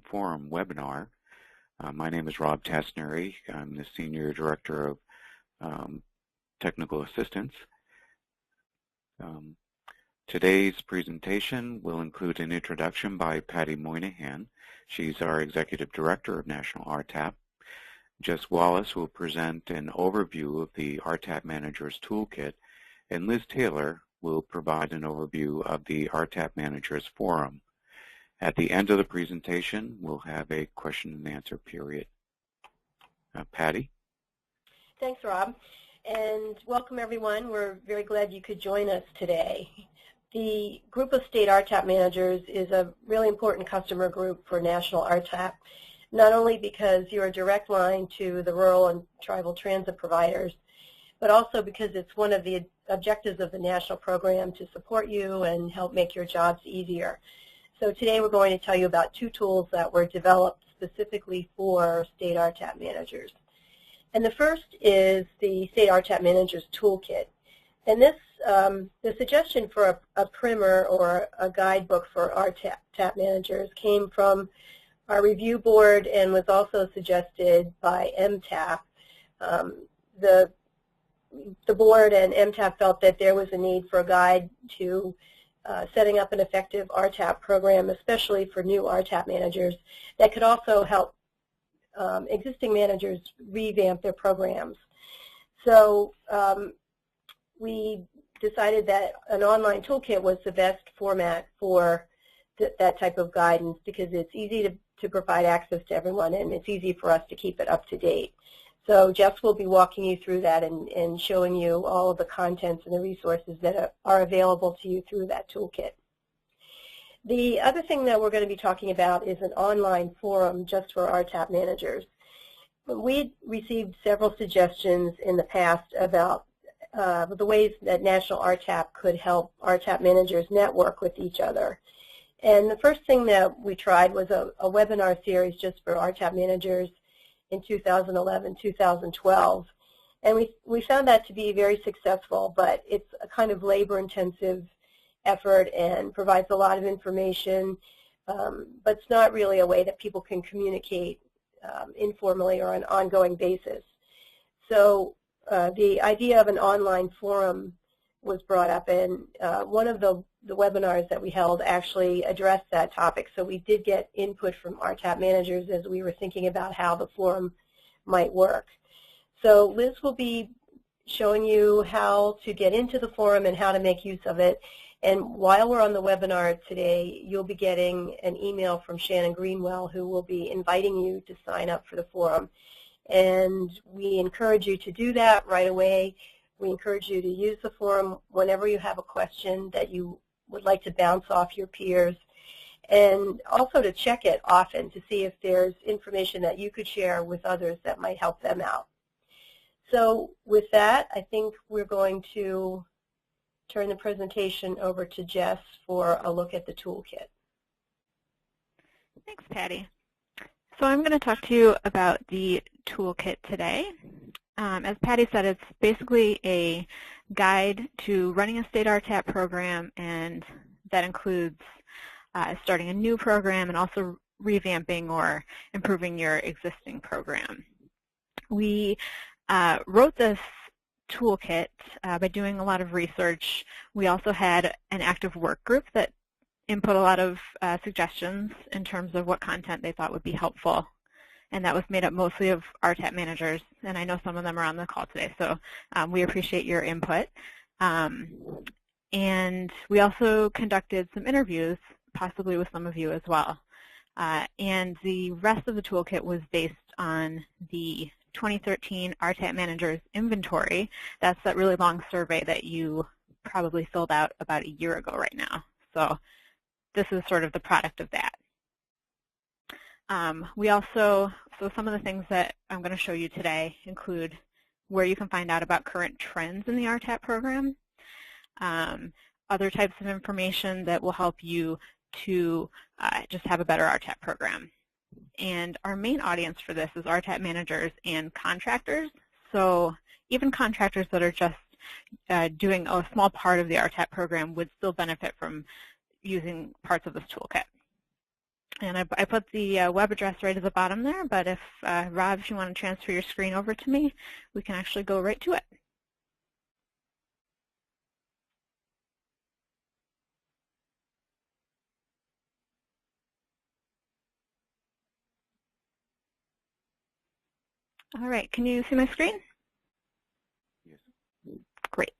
Forum webinar. My name is Rob Tasneri. I'm the Senior Director of Technical Assistance. Today's presentation will include an introduction by Patty Moynihan. She's our Executive Director of National RTAP. Jess Wallis will present an overview of the RTAP Manager's Toolkit, and Liz Taylor will provide an overview of the RTAP Manager's Forum. At the end of the presentation, we'll have a question and answer period. Patty? Thanks, Rob, and welcome everyone. We're very glad you could join us today. The group of state RTAP managers is a really important customer group for National RTAP, not only because you're a direct line to the rural and tribal transit providers, but also because it's one of the objectives of the national program to support you and help make your jobs easier. So today we're going to tell you about two tools that were developed specifically for state RTAP managers. And the first is the State RTAP Manager's Toolkit. And this, the suggestion for a primer or a guidebook for RTAP managers came from our review board and was also suggested by MTAP. The board and MTAP felt that there was a need for a guide to setting up an effective RTAP program, especially for new RTAP managers, that could also help existing managers revamp their programs. So we decided that an online toolkit was the best format for that type of guidance because it's easy to provide access to everyone and it's easy for us to keep it up to date. So Jess will be walking you through that and showing you all of the contents and the resources that are available to you through that toolkit. The other thing that we're going to be talking about is an online forum just for RTAP managers. We received several suggestions in the past about the ways that National RTAP could help RTAP managers network with each other. And the first thing that we tried was a webinar series just for RTAP managers in 2011, 2012. And we found that to be very successful, but it's a kind of labor-intensive effort and provides a lot of information, but it's not really a way that people can communicate informally or on an ongoing basis. So the idea of an online forum was brought up, and one of the webinars that we held actually addressed that topic. So we did get input from RTAP managers as we were thinking about how the forum might work. So Liz will be showing you how to get into the forum and how to make use of it. And while we're on the webinar today, you'll be getting an email from Shannon Greenwell, who will be inviting you to sign up for the forum. And we encourage you to do that right away. We encourage you to use the forum whenever you have a question that you would like to bounce off your peers, and also to check it often to see if there's information that you could share with others that might help them out. So with that, I think we're going to turn the presentation over to Jess for a look at the toolkit. Thanks, Patty. So I'm going to talk to you about the toolkit today. As Patty said, it's basically a guide to running a state RTAP program, and that includes starting a new program and also revamping or improving your existing program. We wrote this toolkit by doing a lot of research. We also had an active work group that input a lot of suggestions in terms of what content they thought would be helpful. And that was made up mostly of RTAP managers, and I know some of them are on the call today, so we appreciate your input. And we also conducted some interviews, possibly with some of you as well. And the rest of the toolkit was based on the 2013 RTAP Managers Inventory. That's that really long survey that you probably filled out about a year ago right now. So this is sort of the product of that. So some of the things that I'm going to show you today include where you can find out about current trends in the RTAP program, other types of information that will help you to just have a better RTAP program. And our main audience for this is RTAP managers and contractors. So even contractors that are just doing a small part of the RTAP program would still benefit from using parts of this toolkit. And I put the web address right at the bottom there, but if, Rob, if you want to transfer your screen over to me, we can actually go right to it. All right, can you see my screen? Yes. Great.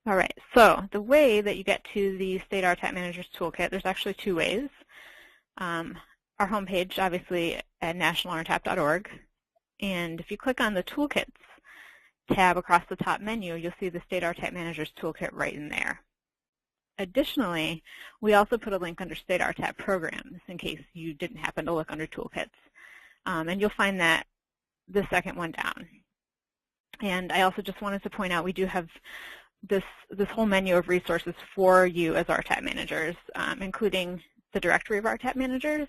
All right, so the way that you get to the State RTAP Manager's Toolkit, there's actually two ways. Our homepage, obviously, at nationalrtap.org. And if you click on the Toolkits tab across the top menu, you'll see the State RTAP Manager's Toolkit right in there. Additionally, we also put a link under State RTAP Programs in case you didn't happen to look under Toolkits. And you'll find that the second one down. And I also just wanted to point out we do have this whole menu of resources for you as RTAP managers, including the directory of RTAP managers.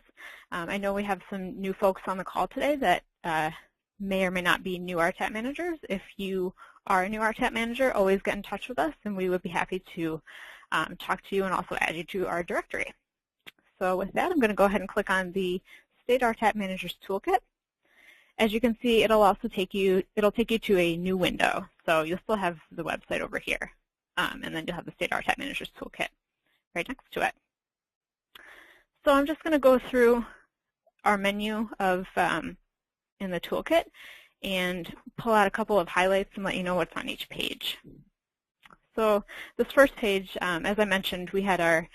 I know we have some new folks on the call today that may or may not be new RTAP managers. If you are a new RTAP manager, always get in touch with us, and we would be happy to talk to you and also add you to our directory. So with that, I'm going to go ahead and click on the State RTAP Managers Toolkit. As you can see, it'll also take you to a new window. So you'll still have the website over here, and then you'll have the State RTAP Managers Toolkit right next to it. So I'm just going to go through our menu of in the toolkit and pull out a couple of highlights and let you know what's on each page. So this first page, as I mentioned, we had our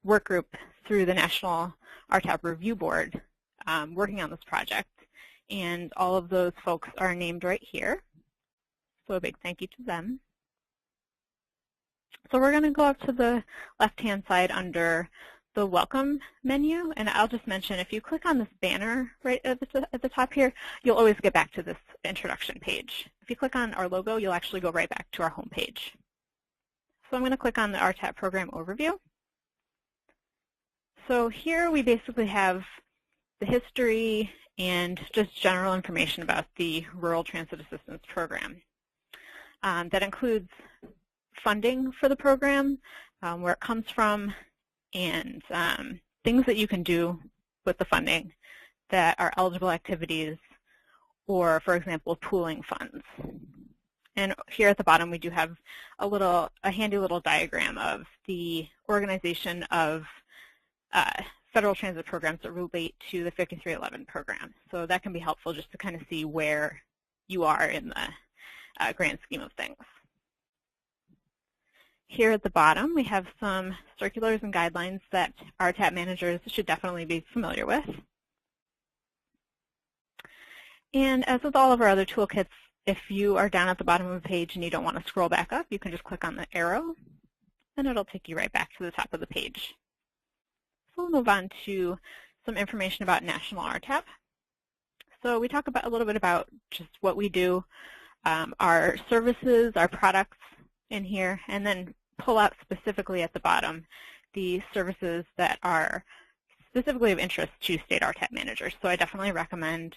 work group through the National RTAP Review Board working on this project, and all of those folks are named right here. So a big thank you to them. So we're going to go up to the left-hand side under the Welcome menu, and I'll just mention if you click on this banner right at the top here, you'll always get back to this introduction page. If you click on our logo, you'll actually go right back to our home page. So I'm going to click on the RTAP Program Overview. So here we basically have the history and just general information about the Rural Transit Assistance Program. That includes funding for the program, where it comes from, and things that you can do with the funding that are eligible activities, or, for example, pooling funds. And here at the bottom, we do have a handy little diagram of the organization of federal transit programs that relate to the 5311 program. So that can be helpful just to kind of see where you are in the grand scheme of things. Here at the bottom, we have some circulars and guidelines that RTAP managers should definitely be familiar with. And as with all of our other toolkits, if you are down at the bottom of the page and you don't want to scroll back up, you can just click on the arrow, and it'll take you right back to the top of the page. So we'll move on to some information about National RTAP. So we talk a little bit about just what we do, our services, our products in here, and then pull out specifically at the bottom the services that are specifically of interest to state RTAP managers. So I definitely recommend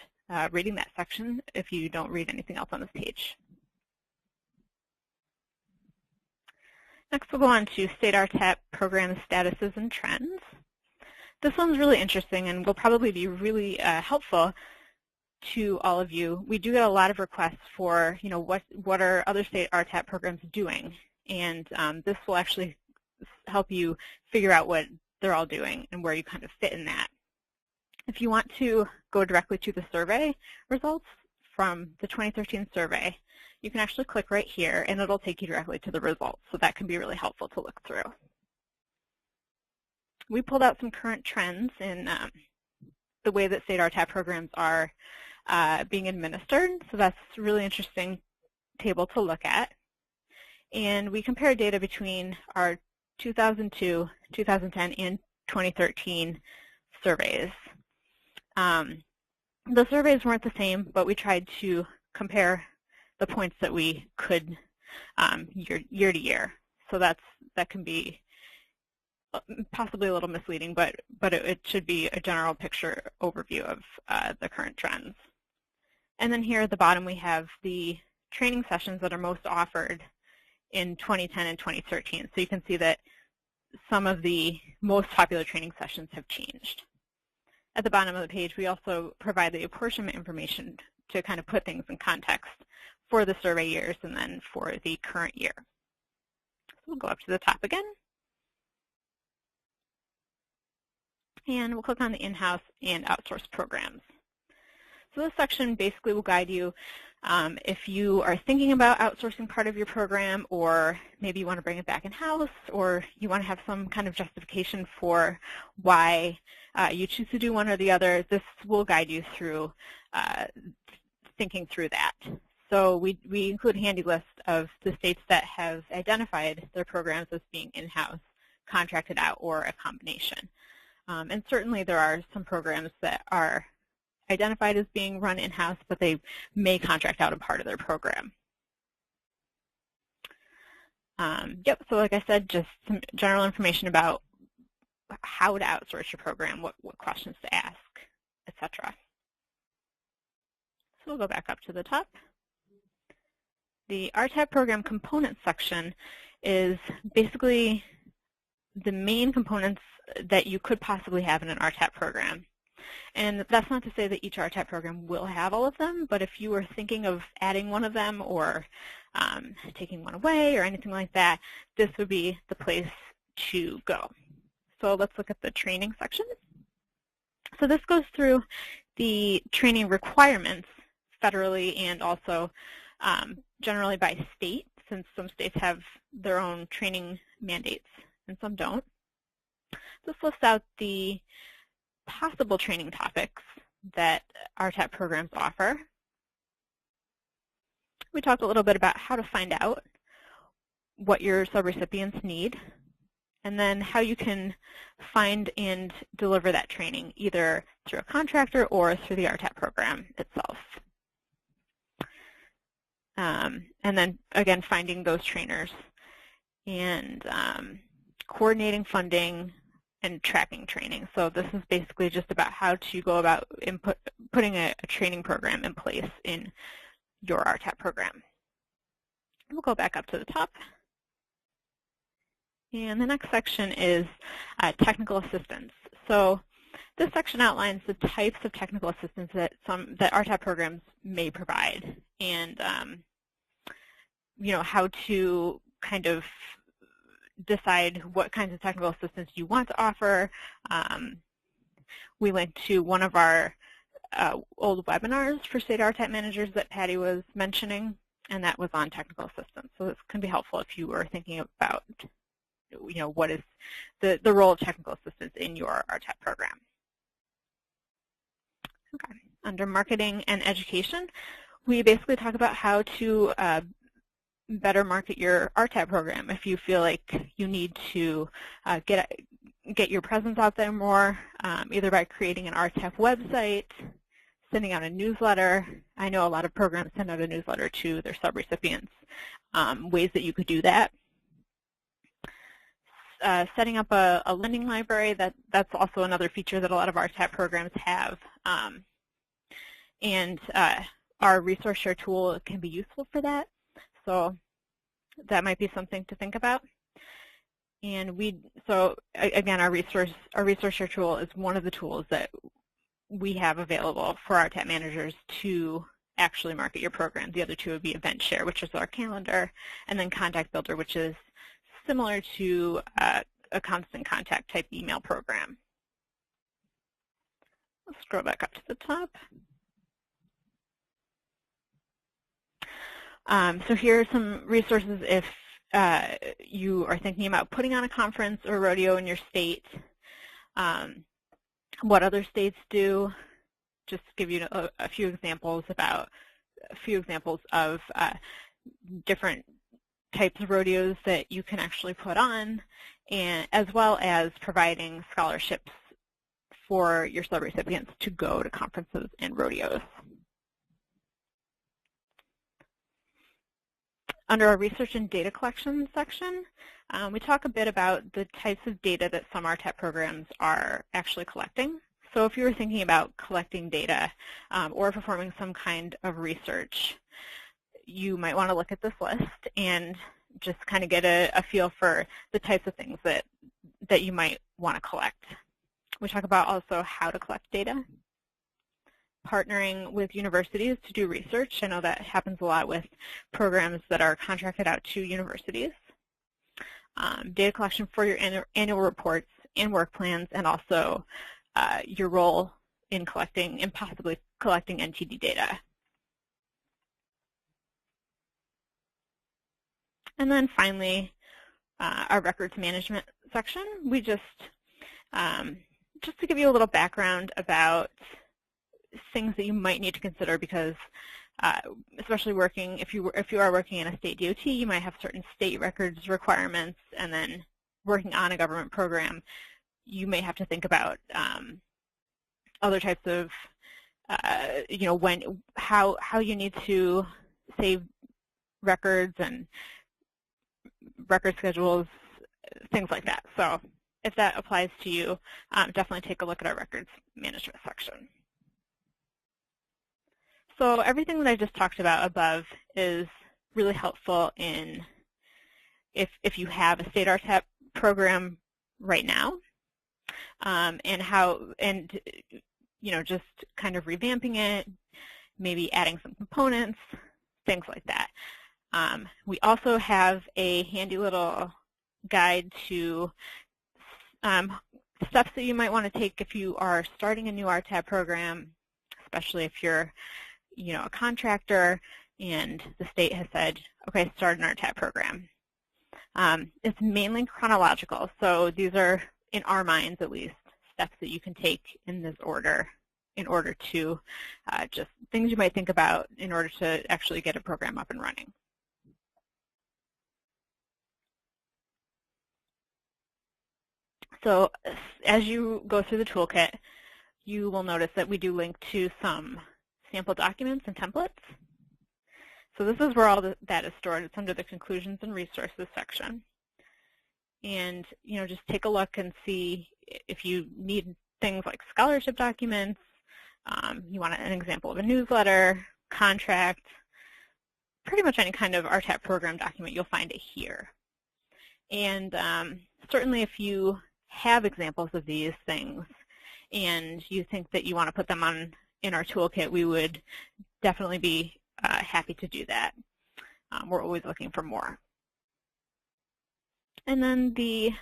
reading that section if you don't read anything else on this page. Next, we'll go on to state RTAP program statuses and trends. This one's really interesting and will probably be really helpful to all of you. We do get a lot of requests for, what are other state RTAP programs doing, and this will actually help you figure out what they're all doing and where you kind of fit in that. If you want to go directly to the survey results from the 2013 survey, you can actually click right here, and it'll take you directly to the results. So that can be really helpful to look through. We pulled out some current trends in the way that state RTAP programs are being administered. So that's a really interesting table to look at. And we compared data between our 2002, 2010, and 2013 surveys. The surveys weren't the same, but we tried to compare the points that we could year to year. So that can be possibly a little misleading, but it should be a general picture overview of the current trends. And then here at the bottom we have the training sessions that are most offered in 2010 and 2013. So you can see that some of the most popular training sessions have changed. at the bottom of the page, we also provide the apportionment information to kind of put things in context for the survey years and then for the current year. So we'll go up to the top again. And we'll click on the in-house and outsource programs. So this section basically will guide you if you are thinking about outsourcing part of your program, or maybe you want to bring it back in-house, or you want to have some kind of justification for why you choose to do one or the other. This will guide you through thinking through that. So we include a handy list of the states that have identified their programs as being in-house, contracted out, or a combination. And certainly there are some programs that are identified as being run in-house, but they may contract out a part of their program. Yep, so like I said, just some general information about how to outsource your program, what questions to ask, etc. So we'll go back up to the top. The RTAP program components section is basically the main components that you could possibly have in an RTAP program. And that's not to say that each RTAP program will have all of them, but if you were thinking of adding one of them or taking one away or anything like that, this would be the place to go. So let's look at the training section. So this goes through the training requirements federally and also generally by state, since some states have their own training mandates and some don't. This lists out the possible training topics that RTAP programs offer. We talked a little bit about how to find out what your subrecipients need, and then how you can find and deliver that training either through a contractor or through the RTAP program itself. And then, again, finding those trainers and coordinating funding and tracking training. So this is basically just about how to go about putting a training program in place in your RTAP program. We'll go back up to the top. And the next section is technical assistance. So this section outlines the types of technical assistance that RTAP programs may provide, and how to kind of decide what kinds of technical assistance you want to offer. We linked to one of our old webinars for state RTAP managers that Patty was mentioning, and that was on technical assistance. So this can be helpful if you were thinking about what is the role of technical assistance in your RTAP program. Okay. Under marketing and education, we basically talk about how to better market your RTAP program. If you feel like you need to get your presence out there more, either by creating an RTAP website, sending out a newsletter. I know a lot of programs send out a newsletter to their subrecipients. Ways that you could do that. Setting up a lending library, that's also another feature that a lot of RTAP programs have. And our resource share tool can be useful for that. So that might be something to think about. And so again, our resource share tool is one of the tools that we have available for RTAP managers to actually market your program. The other two would be Event Share, which is our calendar, and then Contact Builder, which is similar to a constant contact type email program. Let's scroll back up to the top. So here are some resources if you are thinking about putting on a conference or rodeo in your state. What other states do, just to give you a few examples of different types of rodeos that you can actually put on, and as well as providing scholarships for your subrecipients to go to conferences and rodeos. Under our research and data collection section, we talk a bit about the types of data that some RTAP programs are actually collecting. So if you were thinking about collecting data or performing some kind of research, you might want to look at this list and just kind of get a feel for the types of things that you might want to collect. We talk about also how to collect data, partnering with universities to do research. I know that happens a lot with programs that are contracted out to universities. Data collection for your annual reports and work plans, and also your role in collecting and possibly collecting NTD data. And then finally, our records management section. We just to give you a little background about things that you might need to consider, because especially working, if you are working in a state DOT, you might have certain state records requirements, and then working on a government program, you may have to think about other types of, how you need to save records and record schedules, things like that. So if that applies to you, definitely take a look at our records management section. So everything that I just talked about above is really helpful in if you have a state RTAP program right now, and just kind of revamping it, maybe adding some components, things like that. We also have a handy little guide to steps that you might want to take if you are starting a new RTAP program, especially if you're a contractor and the state has said, okay, start an RTAP program. It's mainly chronological, so these are, in our minds at least, steps that you can take in this order in order to just things you might think about in order to actually get a program up and running. So as you go through the toolkit, you will notice that we do link to some sample documents and templates. So this is where all that is stored. It's under the Conclusions and Resources section. And just take a look and see if you need things like scholarship documents, you want an example of a newsletter, contract, pretty much any kind of RTAP program document, you'll find it here. And certainly if you have examples of these things and you think that you want to put them in our toolkit, we would definitely be happy to do that. We're always looking for more. And then the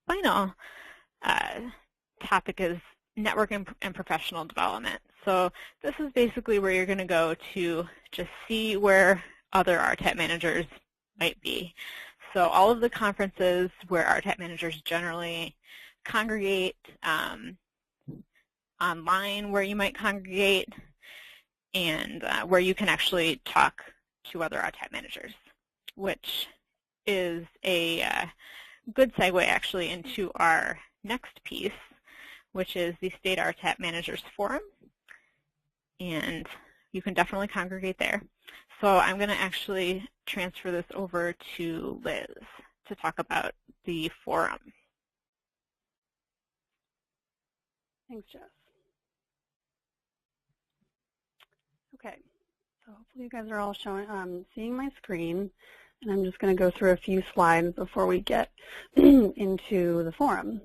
final topic is network and professional development. So this is basically where you're going to go to just see where other RTAP managers might be. So all of the conferences where RTAP managers generally congregate, online where you might congregate, and where you can actually talk to other RTAP managers, which is a good segue actually into our next piece, which is the State RTAP Managers Forum. And you can definitely congregate there. So I'm going to actually transfer this over to Liz to talk about the forum. Thanks, Jess. Okay, so hopefully you guys are all seeing my screen, and I'm just going to go through a few slides before we get into the forum.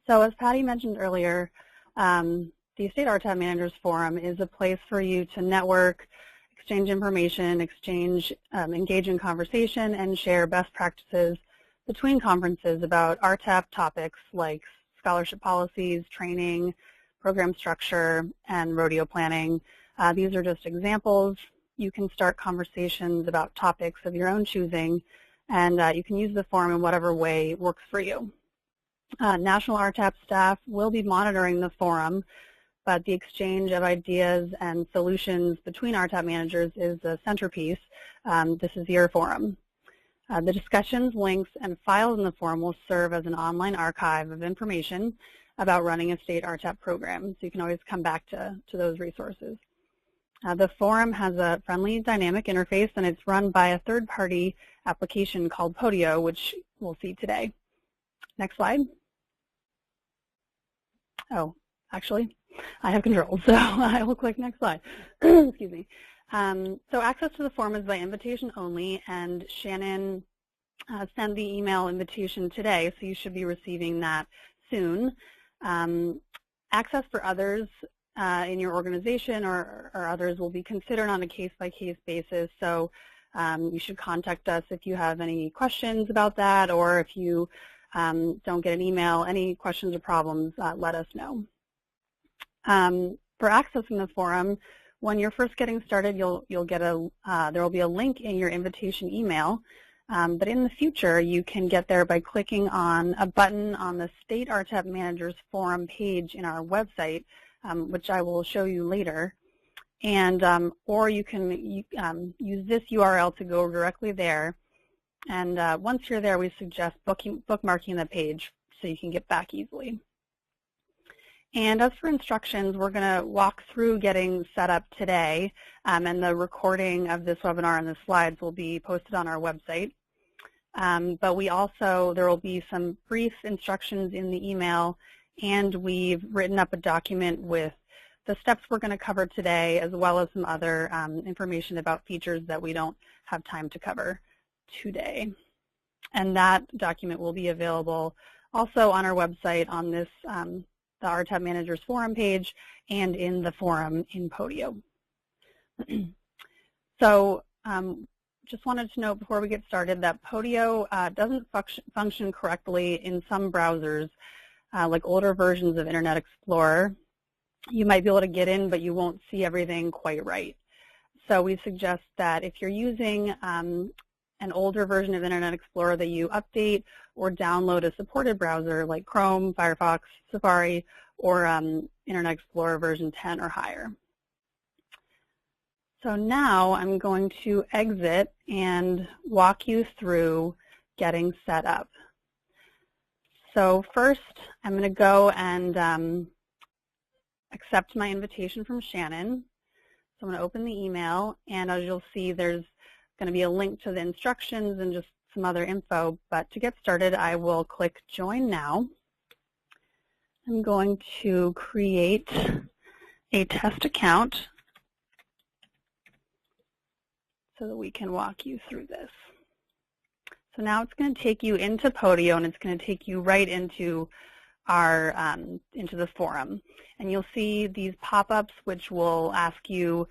So as Patty mentioned earlier, the State RTAP Managers Forum is a place for you to network, exchange information, engage in conversation, and share best practices between conferences about RTAP topics like scholarship policies, training, program structure, and rodeo planning. These are just examples. You can start conversations about topics of your own choosing, and you can use the forum in whatever way works for you. National RTAP staff will be monitoring the forum, but the exchange of ideas and solutions between RTAP managers is the centerpiece. This is your forum. The discussions, links, and files in the forum will serve as an online archive of information about running a state RTAP program, so you can always come back to those resources. The forum has a friendly, dynamic interface, and it's run by a third-party application called Podio, which we'll see today. Next slide. Oh, actually, I have control, so I will click next slide. Excuse me. So access to the forum is by invitation only, and Shannon sent the email invitation today, so you should be receiving that soon. Access for others in your organization or others will be considered on a case-by-case basis. So you should contact us if you have any questions about that, or if you don't get an email, any questions or problems, let us know. For accessing the forum, when you're first getting started, you'll get there will be a link in your invitation email. But in the future, you can get there by clicking on a button on the State RTAP Managers Forum page in our website, which I will show you later. And or you can use this URL to go directly there. And once you're there, we suggest bookmarking the page so you can get back easily. And as for instructions, we're going to walk through getting set up today, and the recording of this webinar and the slides will be posted on our website. But there will be some brief instructions in the email, and we've written up a document with the steps we're going to cover today, as well as some other information about features that we don't have time to cover today. And that document will be available also on our website on this the RTAP Managers Forum page and in the forum in Podio. So just wanted to note before we get started that Podio doesn't function correctly in some browsers, like older versions of Internet Explorer. You might be able to get in, but you won't see everything quite right. So we suggest that if you're using an older version of Internet Explorer, that you update or download a supported browser like Chrome, Firefox, Safari, or Internet Explorer version 10 or higher. So now I'm going to exit and walk you through getting set up. So first, I'm going to go and accept my invitation from Shannon. So I'm going to open the email, and as you'll see, there's going to be a link to the instructions and just some other info. But to get started, I will click Join Now. I'm going to create a test account so that we can walk you through this. So now it's going to take you into Podio, and it's going to take you right into our into the forum. And you'll see these pop-ups which will ask you,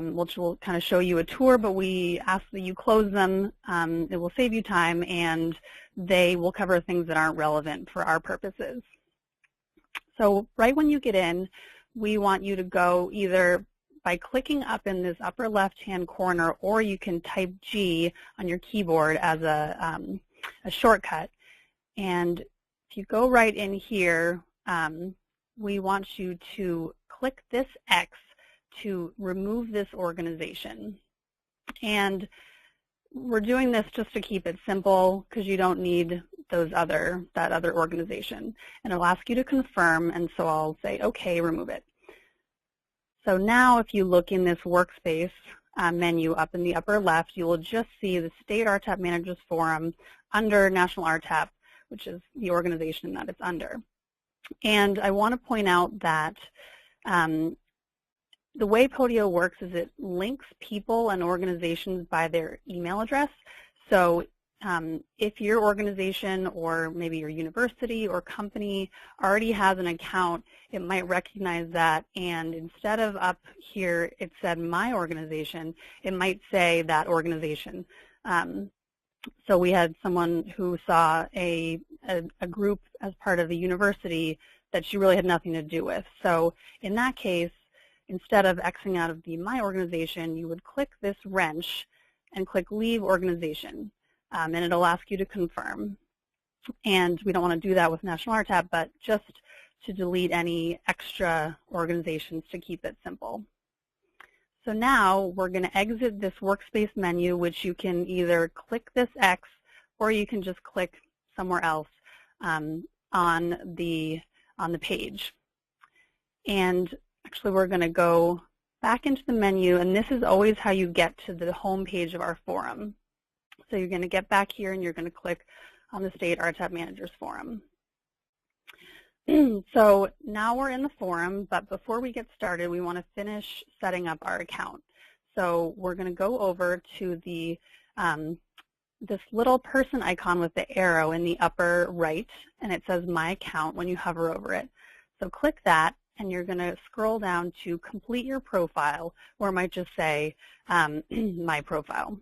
which will kind of show you a tour, but we ask that you close them. It will save you time, and they will cover things that aren't relevant for our purposes. So right when you get in, we want you to go either by clicking up in this upper left-hand corner, or you can type G on your keyboard as a shortcut. And if you go right in here, we want you to click this X to remove this organization. And we're doing this just to keep it simple because you don't need that other organization. And it'll ask you to confirm, and so I'll say, okay, remove it. So now if you look in this workspace menu up in the upper left, you will just see the State RTAP Managers Forum under National RTAP, which is the organization that it's under. And I want to point out that the way Podio works is it links people and organizations by their email address. So if your organization or maybe your university or company already has an account, it might recognize that, and instead of up here it said my organization, it might say that organization. So we had someone who saw a group as part of the university that she really had nothing to do with. So in that case, instead of Xing out of the My Organization, you would click this wrench and click Leave Organization, and it'll ask you to confirm. And we don't want to do that with National RTAP, but just to delete any extra organizations to keep it simple. So now we're going to exit this workspace menu, which you can either click this X or you can just click somewhere else on the page. And actually, we're going to go back into the menu, and this is always how you get to the home page of our forum. So you're going to get back here, and you're going to click on the State RTAP Managers Forum. So now we're in the forum, but before we get started, we want to finish setting up our account. So we're going to go over to the this little person icon with the arrow in the upper right, and it says My Account when you hover over it. So click that, and you're going to scroll down to Complete Your Profile, or it might just say My Profile.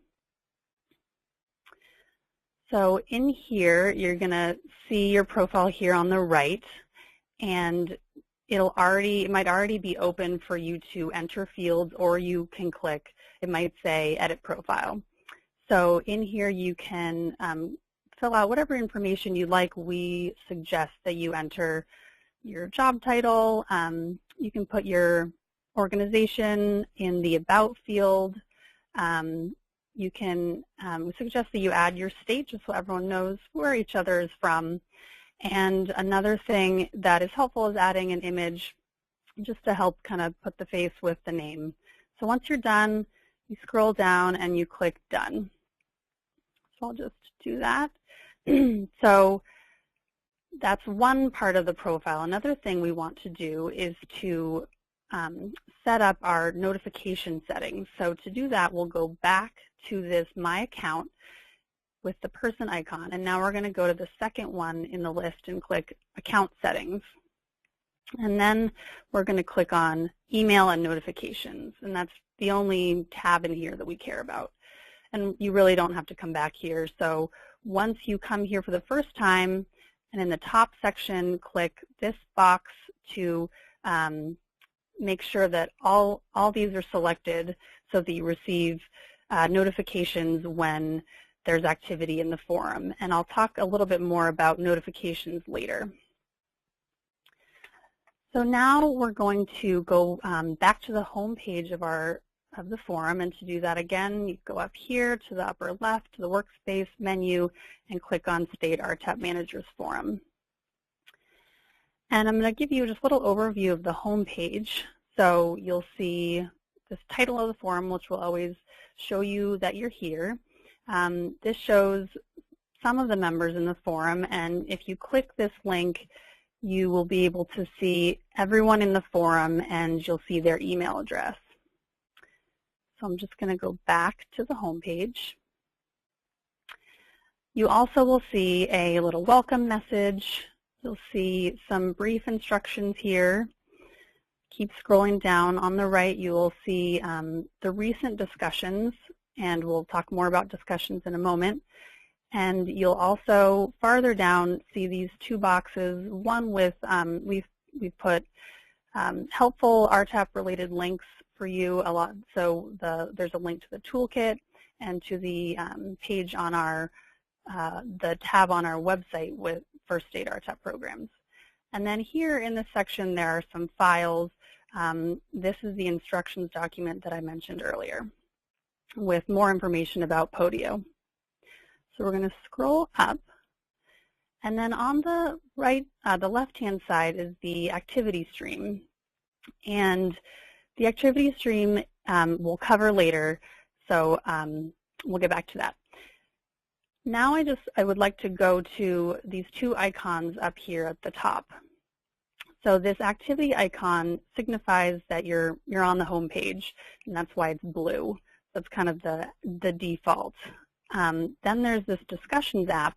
So in here, you're going to see your profile here on the right, and it might already be open for you to enter fields, or you can click, it might say Edit Profile. So in here you can fill out whatever information you like. We suggest that you enter your job title. You can put your organization in the About field. We suggest that you add your state just so everyone knows where each other is from. And another thing that is helpful is adding an image just to help kind of put the face with the name. So once you're done, you scroll down and you click Done. So I'll just do that. So that's one part of the profile. Another thing we want to do is to set up our notification settings. So to do that, we'll go back to this My Account with the person icon, and now we're going to go to the second one in the list and click Account Settings. And then we're going to click on Email and Notifications, and that's the only tab in here that we care about. And you really don't have to come back here. So once you come here for the first time, and in the top section, click this box to make sure that all these are selected so that you receive notifications when there's activity in the forum. And I'll talk a little bit more about notifications later. So now we're going to go back to the home page of the forum, and to do that again, you go up here to the upper left to the Workspace menu and click on State RTAP Managers Forum. And I'm going to give you just a little overview of the home page. So you'll see this title of the forum, which will always show you that you're here. This shows some of the members in the forum, and if you click this link, you will be able to see everyone in the forum, and you'll see their email address. So I'm just going to go back to the home page. You also will see a little welcome message. You'll see some brief instructions here. Keep scrolling down. On the right, you will see the recent discussions, and we'll talk more about discussions in a moment. And you'll also, farther down, see these two boxes, one with, we've put helpful RTAP-related links for you a lot. So there's a link to the toolkit and to the page on the tab on our website for state RTAP programs. And then here in this section, there are some files. This is the instructions document that I mentioned earlier with more information about Podio. So we're going to scroll up, and then on the right, the left-hand side is the activity stream. And the activity stream we'll cover later, so we'll get back to that. Now I would like to go to these two icons up here at the top. So this activity icon signifies that you're on the home page, and that's why it's blue. That's kind of the default. Then there's this discussions app,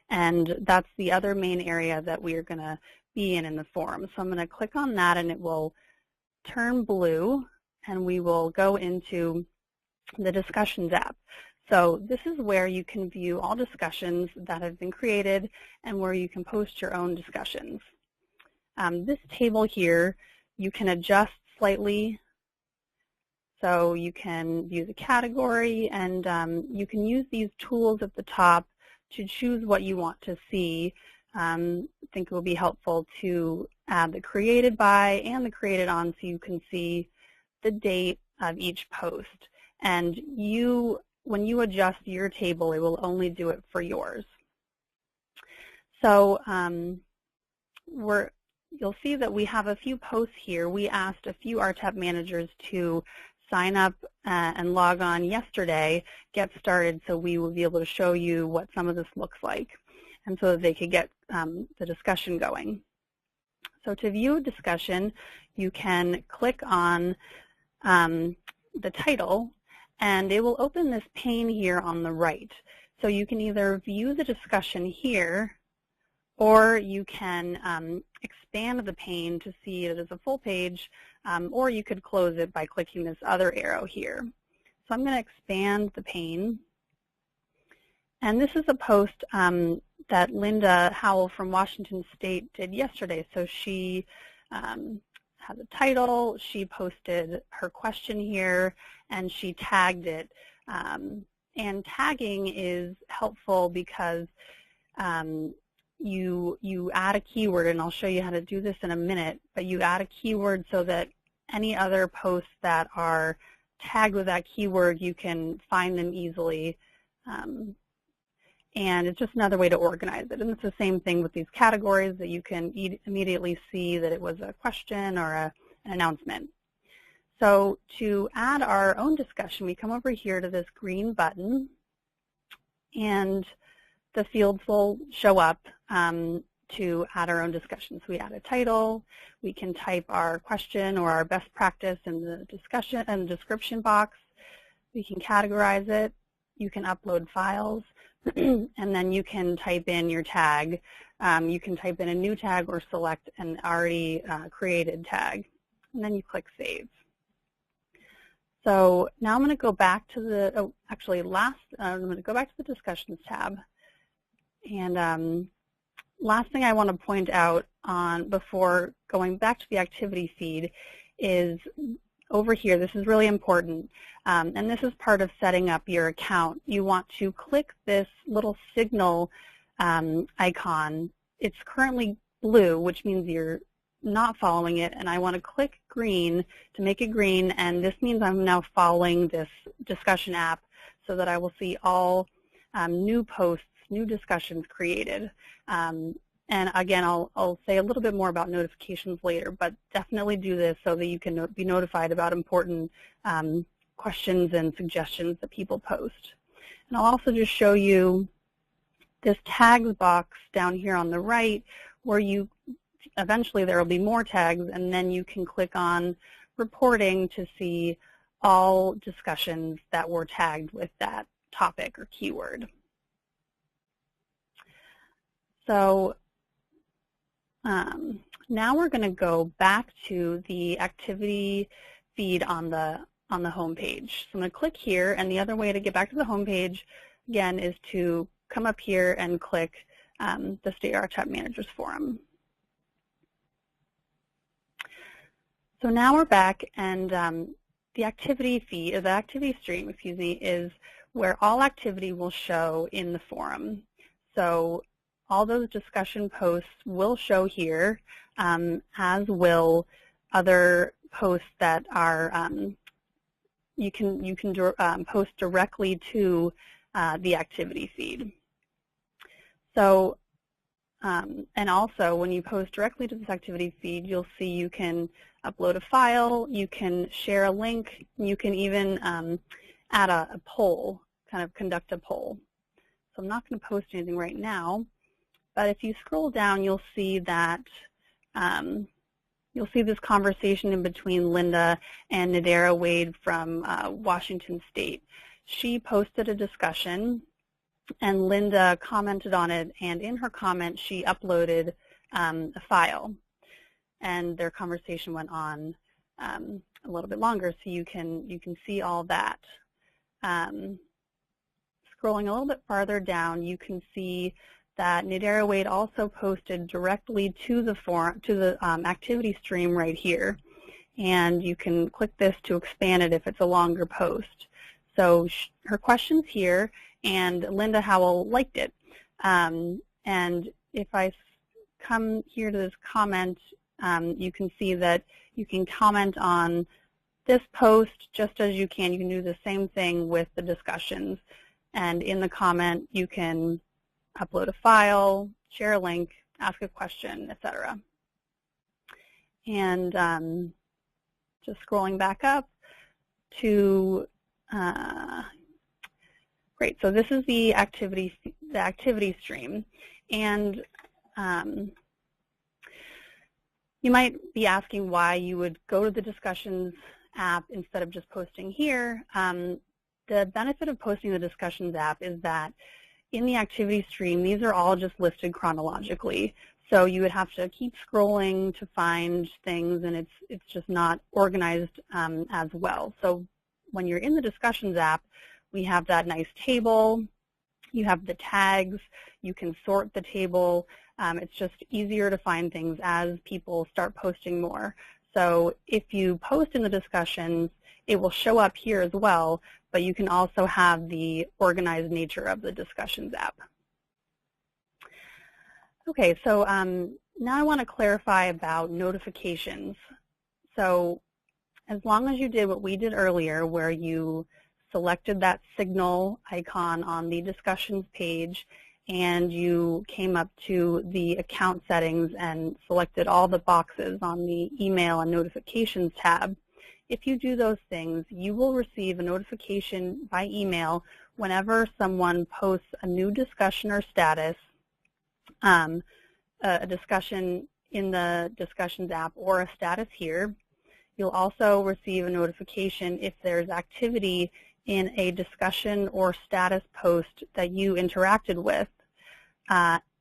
and that's the other main area that we are going to be in the forum. So I'm going to click on that, and it will turn blue, and we will go into the discussions app. So this is where you can view all discussions that have been created and where you can post your own discussions. This table here, you can adjust slightly. So you can view the category, and you can use these tools at the top to choose what you want to see. I think it will be helpful to add the created by and the created on so you can see the date of each post. And when you adjust your table, it will only do it for yours. So you'll see that we have a few posts here. We asked a few RTAP managers to sign up and log on yesterday, get started, so we will be able to show you what some of this looks like, and so that they could get the discussion going. So to view a discussion, you can click on the title, and it will open this pane here on the right. So you can either view the discussion here, or you can expand the pane to see it as a full page, or you could close it by clicking this other arrow here. So I'm going to expand the pane. And this is a post that Linda Howell from Washington State did yesterday. So she has a title, she posted her question here, and she tagged it. And tagging is helpful because you add a keyword, and I'll show you how to do this in a minute, but you add a keyword so that any other posts that are tagged with that keyword, you can find them easily. And it's just another way to organize it. And it's the same thing with these categories, that you can immediately see that it was a question or an announcement. So to add our own discussion, we come over here to this green button, and the fields will show up to add our own discussion. So we add a title, we can type our question or our best practice in the discussion and description box, we can categorize it, you can upload files, and then you can type in your tag. You can type in a new tag or select an already created tag, and then you click Save. So now I'm going to go back to the, I'm going to go back to the Discussions tab. And last thing I want to point out before going back to the activity feed is over here. This is really important, and this is part of setting up your account. You want to click this little signal icon. It's currently blue, which means you're not following it, and I want to click green to make it green, and this means I'm now following this discussion app so that I will see all new posts, new discussions created. And again, I'll say a little bit more about notifications later, but definitely do this so that you can be notified about important questions and suggestions that people post. And I'll also just show you this tags box down here on the right, where eventually there will be more tags, and then you can click on reporting to see all discussions that were tagged with that topic or keyword. So now we're going to go back to the activity feed on the home page. So I'm going to click here, and the other way to get back to the home page, again, is to come up here and click the State RTAP Managers Forum. So now we're back, and the activity feed, or the activity stream, excuse me, is where all activity will show in the forum. So all those discussion posts will show here, as will other posts that are you can post directly to the activity feed. So and also when you post directly to this activity feed, you'll see you can upload a file, you can share a link, you can even add a poll, kind of conduct a poll. So I'm not going to post anything right now, but if you scroll down, you'll see that you'll see this conversation in between Linda and Nadera Wade from Washington State. She posted a discussion, and Linda commented on it, and in her comment, she uploaded a file, and their conversation went on a little bit longer, so you can see all that. Scrolling a little bit farther down, you can see that Nadera Wade also posted directly to the forum, to the activity stream right here, and you can click this to expand it if it's a longer post. So her question's here, and Linda Howell liked it. And if I come here to this comment, you can see that you can comment on this post just as you can. You can do the same thing with the discussions. And in the comment, you can upload a file, share a link, ask a question, etc. And just scrolling back up to great. So this is the activity stream, and you might be asking why you would go to the Discussions app instead of just posting here. The benefit of posting the Discussions app is that in the activity stream, these are all just listed chronologically. So you would have to keep scrolling to find things, and it's just not organized as well. So when you're in the Discussions app, we have that nice table. You have the tags. You can sort the table. It's just easier to find things as people start posting more. So if you post in the discussions, it will show up here as well, but you can also have the organized nature of the Discussions app. Okay, so now I want to clarify about notifications. So as long as you did what we did earlier, where you selected that signal icon on the discussions page and you came up to the account settings and selected all the boxes on the email and notifications tab, if you do those things, you will receive a notification by email whenever someone posts a new discussion or status, a discussion in the Discussions app or a status here. You'll also receive a notification if there's activity in a discussion or status post that you interacted with,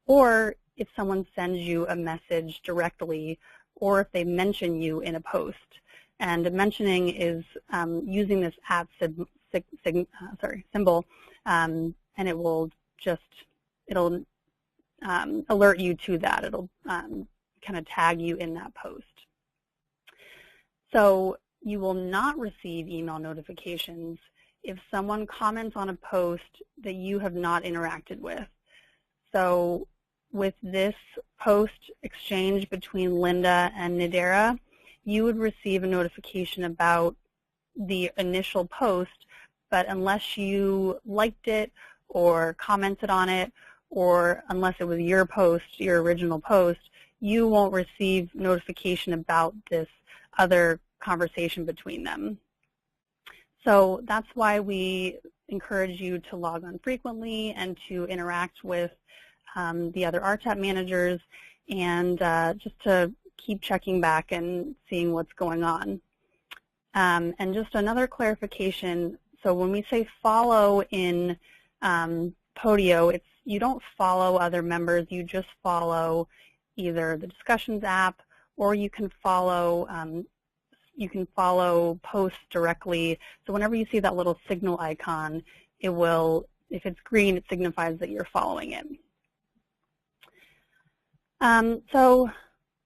or if someone sends you a message directly, or if they mention you in a post. And mentioning is using this @ symbol, and it will just, it'll alert you to that. It'll kind of tag you in that post. So you will not receive email notifications if someone comments on a post that you have not interacted with. So with this post exchange between Linda and Nadera, you would receive a notification about the initial post, but unless you liked it or commented on it, or unless it was your post, your original post, you won't receive notification about this other conversation between them. So that's why we encourage you to log on frequently and to interact with the other RTAP managers, and just to keep checking back and seeing what's going on. And just another clarification, so when we say follow in Podio, you don't follow other members, you just follow either the Discussions app, or you can follow posts directly. So whenever you see that little signal icon, it will, if it's green, it signifies that you're following it. So I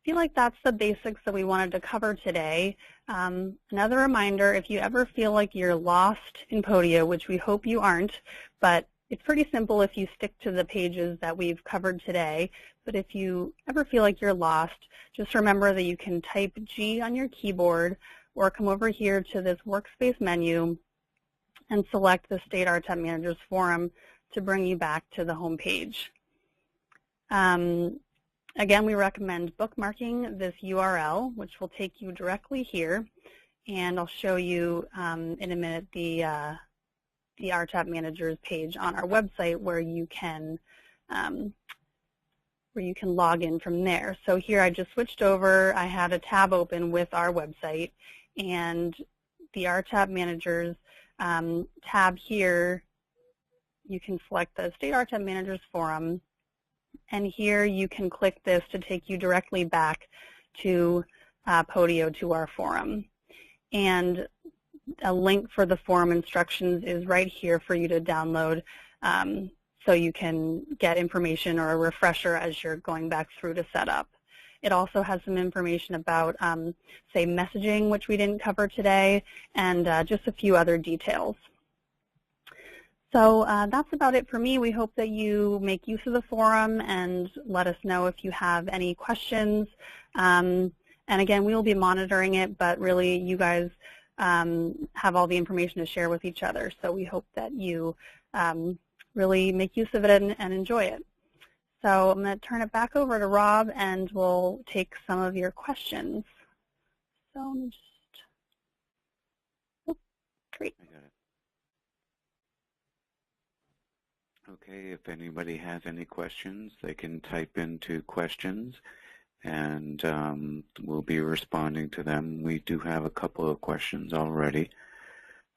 feel like that's the basics that we wanted to cover today. Another reminder, if you ever feel like you're lost in Podio, which we hope you aren't, but it's pretty simple if you stick to the pages that we've covered today. But if you ever feel like you're lost, just remember that you can type G on your keyboard or come over here to this workspace menu and select the State RTAP Managers Forum to bring you back to the home page. Again, we recommend bookmarking this URL, which will take you directly here. And I'll show you in a minute the RTAP Managers page on our website where you can log in from there. So here I just switched over. I had a tab open with our website, and the RTAP Managers tab here, you can select the State RTAP Managers Forum, and here you can click this to take you directly back to Podio, to our forum. And a link for the forum instructions is right here for you to download, so you can get information or a refresher as you're going back through to set up. It also has some information about, say, messaging, which we didn't cover today, and just a few other details. So that's about it for me. We hope that you make use of the forum and let us know if you have any questions. And again, we will be monitoring it, but really you guys have all the information to share with each other. So we hope that you really make use of it and enjoy it. So I'm going to turn it back over to Rob, and we'll take some of your questions. So I'm just, oh, great. I got it. Okay, if anybody has any questions, they can type into questions, and we'll be responding to them. We do have a couple of questions already.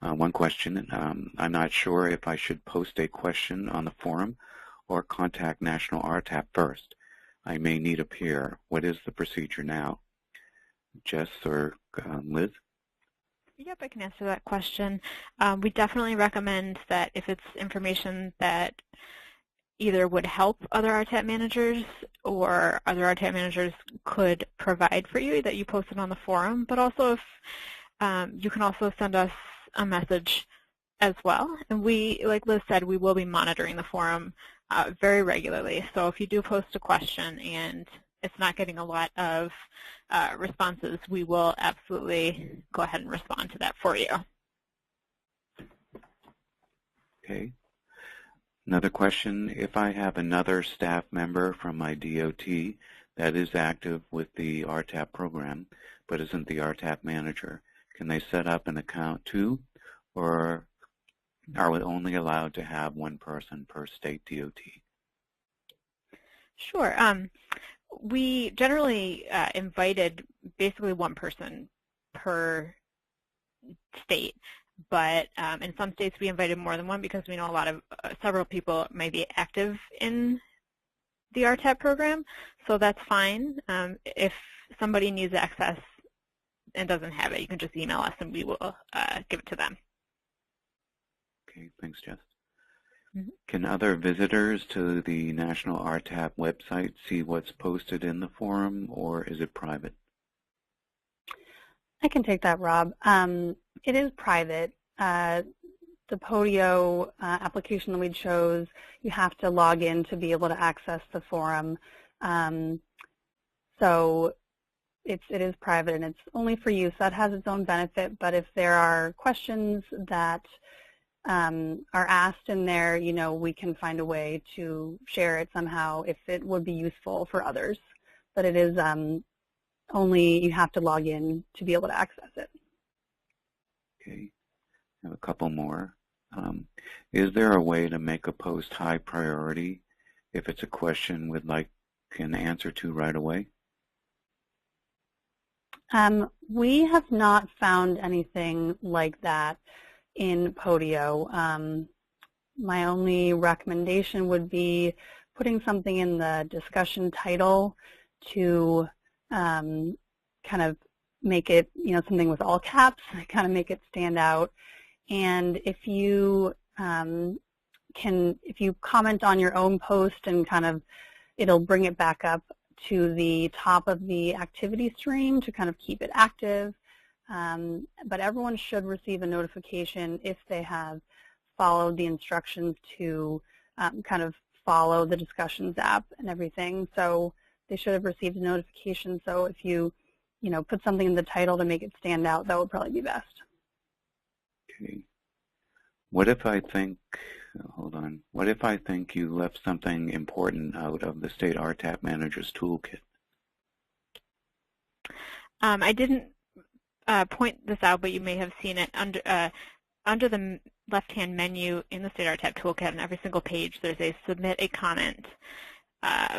One question, I'm not sure if I should post a question on the forum or contact National RTAP first. I may need a peer. What is the procedure now? Jess or Liz? Yep, I can answer that question. We definitely recommend that if it's information that either would help other RTAP managers or other RTAP managers could provide for you, that you post it on the forum, but also if you can also send us a message as well. And we, like Liz said, we will be monitoring the forum very regularly. So if you do post a question and it's not getting a lot of responses, we will absolutely go ahead and respond to that for you. Okay. Another question, if I have another staff member from my DOT that is active with the RTAP program but isn't the RTAP manager, can they set up an account too, or are we only allowed to have one person per state DOT? Sure. We generally invited basically one person per state, but in some states we invited more than one because we know a lot of several people may be active in the RTAP program, so that's fine. If somebody needs access and doesn't have it, you can just email us and we will give it to them. Okay, thanks, Jess. Can other visitors to the National RTAP website see what's posted in the forum, or is it private? I can take that, Rob. It is private. The Podio application that we chose, you have to log in to be able to access the forum. So it is private and it's only for use. That has its own benefit, but if there are questions that are asked in there, you know, we can find a way to share it somehow if it would be useful for others. But it is only you have to log in to be able to access it. Okay, I have a couple more. Is there a way to make a post high priority if it's a question we'd like an answer to right away? We have not found anything like that in Podio. My only recommendation would be putting something in the discussion title to kind of make it, you know, something with all caps, kind of make it stand out. And if you if you comment on your own post and kind of, it'll bring it back up to the top of the activity stream to kind of keep it active. But everyone should receive a notification if they have followed the instructions to kind of follow the discussions app and everything. So they should have received a notification. So if you put something in the title to make it stand out, that would probably be best. Okay. What if I think, hold on, what if I think you left something important out of the State RTAP Manager's Toolkit? I didn't point this out, but you may have seen it under the left-hand menu in the State RTAP Toolkit. On every single page, there's a Submit a Comment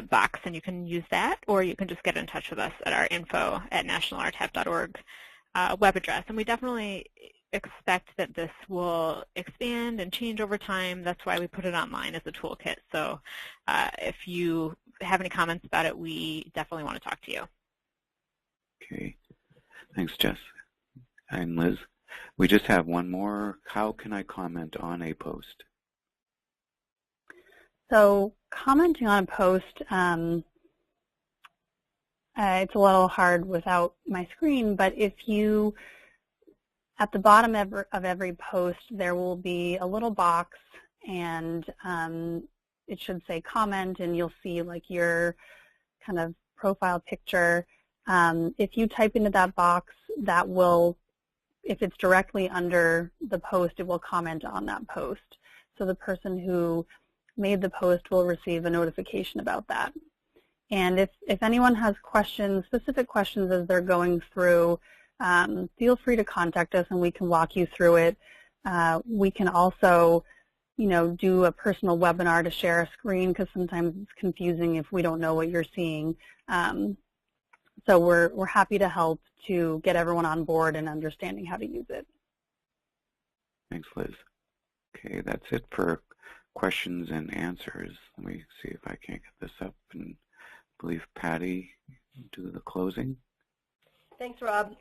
box, and you can use that, or you can just get in touch with us at our info@nationalrtap.org web address. And we definitely expect that this will expand and change over time. That's why we put it online as a toolkit. So if you have any comments about it, we definitely want to talk to you. Okay. Thanks, Jess. And Liz, we just have one more. How can I comment on a post? So commenting on a post, it's a little hard without my screen, but if you, at the bottom of every post, there will be a little box, and it should say comment, and you'll see like your kind of profile picture. If you type into that box, that will, if it's directly under the post, it will comment on that post. So the person who made the post will receive a notification about that. And if anyone has questions, specific questions as they're going through, feel free to contact us and we can walk you through it. We can also, do a personal webinar to share a screen, because sometimes it's confusing if we don't know what you're seeing. So we're happy to help to get everyone on board and understanding how to use it. Thanks, Liz. Okay, that's it for questions and answers. Let me see if I can't get this up, and I believe Patty do the closing. Thanks, Rob.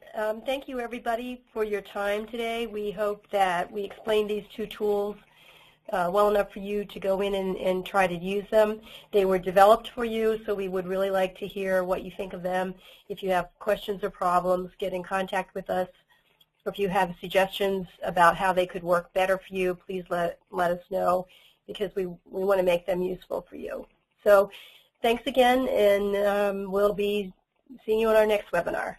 Thank you, everybody, for your time today. We hope that we explained these two tools well enough for you to go in and try to use them. They were developed for you, so we would really like to hear what you think of them. If you have questions or problems, get in contact with us. Or if you have suggestions about how they could work better for you, please let us know, because we want to make them useful for you. So thanks again, and we'll be seeing you on our next webinar.